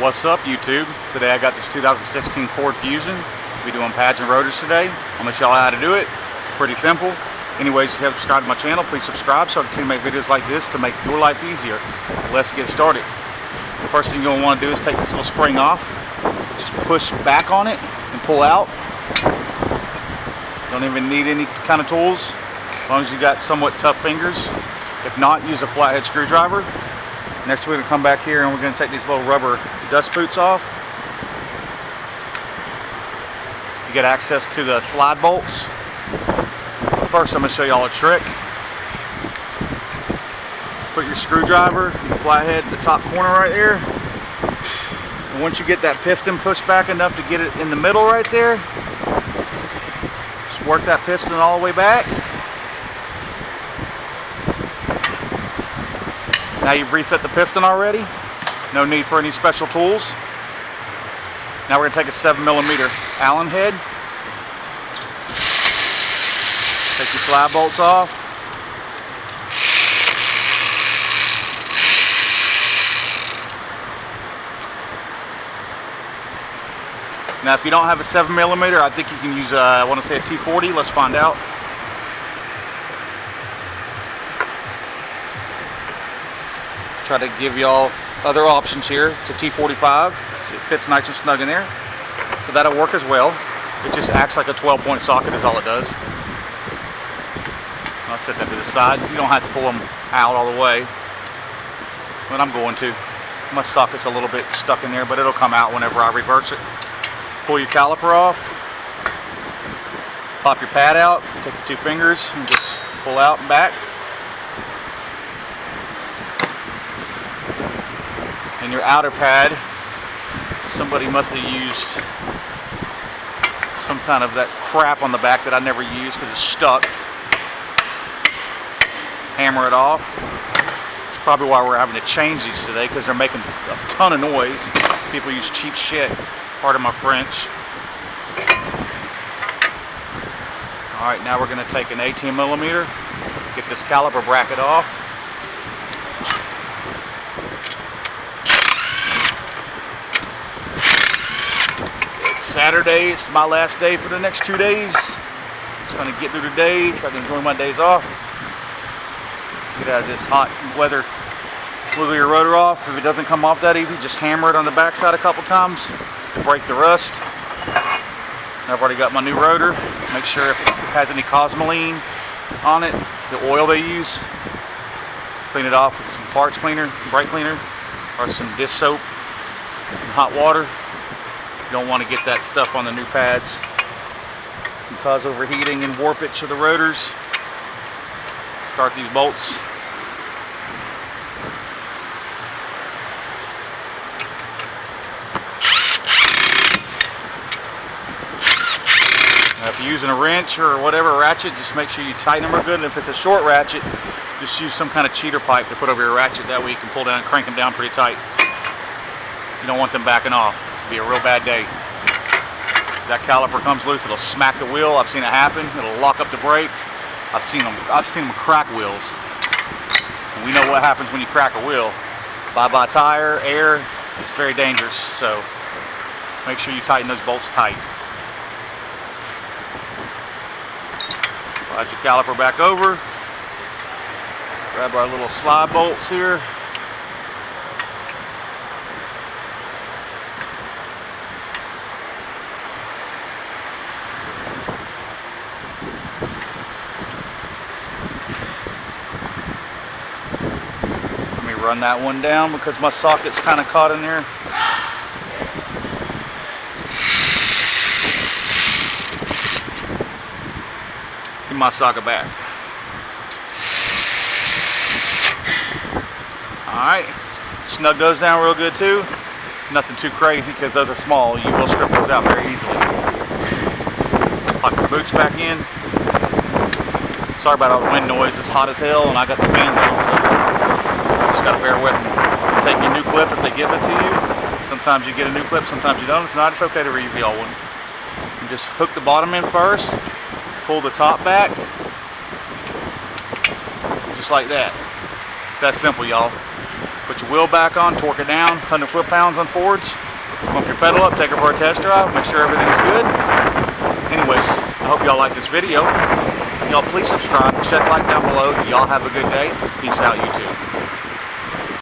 What's up, YouTube? Today I got this 2016 Ford Fusion. We're doing pads and rotors today. I'm going to show you how to do it. It's pretty simple. Anyways, if you haven't subscribed to my channel, please subscribe so I can continue to make videos like this to make your life easier. Let's get started. The first thing you're going to want to do is take this little spring off. Just push back on it and pull out. Don't even need any kind of tools as long as you got somewhat tough fingers. If not, use a flathead screwdriver. Next we're going to come back here and we're going to take these little rubber dust boots off. You get access to the slide bolts. But first I'm going to show you all a trick. Put your screwdriver, your flathead in the top corner right there. And once you get that piston pushed back enough to get it in the middle right there, just work that piston all the way back. Now you've reset the piston already. No need for any special tools. Now we're going to take a 7mm Allen head. Take your slide bolts off. Now if you don't have a 7mm, I think you can use, I want to say a T40. Let's find out. Try to give y'all other options here. It's a T45. So it fits nice and snug in there. So that'll work as well. It just acts like a 12-point socket is all it does. I'll set that to the side. You don't have to pull them out all the way, but I'm going to. My socket's a little bit stuck in there, but it'll come out whenever I reverse it. Pull your caliper off. Pop your pad out. Take your two fingers and just pull out and back. And your outer pad, somebody must have used some kind of that crap on the back that I never used because it's stuck. Hammer it off. It's probably why we're having to change these today, because they're making a ton of noise. People use cheap shit, pardon my French. Alright, now we're going to take an 18mm, get this caliper bracket off. Saturday, it's my last day for the next 2 days. Trying to get through the day so I can enjoy my days off. Get out of this hot weather. Wiggle your rotor off. If it doesn't come off that easy, just hammer it on the backside a couple times to break the rust. I've already got my new rotor. Make sure if it has any cosmoline on it, the oil they use, clean it off with some parts cleaner, brake cleaner, or some dish soap and hot water. You don't want to get that stuff on the new pads. It can cause overheating and warpage of the rotors. Start these bolts. Now if you're using a wrench or whatever ratchet, just make sure you tighten them real good. And if it's a short ratchet, just use some kind of cheater pipe to put over your ratchet. That way you can pull down and crank them down pretty tight. You don't want them backing off. Be a real bad day. If that caliper comes loose, it'll smack the wheel. I've seen it happen. It'll lock up the brakes. I've seen them crack wheels. And we know what happens when you crack a wheel. Bye-bye tire, air. It's very dangerous. So make sure you tighten those bolts tight. Slide your caliper back over. Grab our little slide bolts here. Run that one down because my socket's kind of caught in there. Get my socket back. Alright, snug those down real good too. Nothing too crazy because those are small. You will strip those out very easily. Pop your boots back in. Sorry about all the wind noise. It's hot as hell and I got the fans on, so just gotta bear with me. Take your new clip if they give it to you. Sometimes you get a new clip, sometimes you don't. If not, it's okay to reuse the old ones. And just hook the bottom in first, pull the top back, just like that. That's simple, y'all. Put your wheel back on, torque it down, 100 foot-pounds on Fords. Pump your pedal up, take it for a test drive, make sure everything's good. Anyways, I hope y'all like this video. Y'all please subscribe, check like down below. Y'all have a good day. Peace out, YouTube.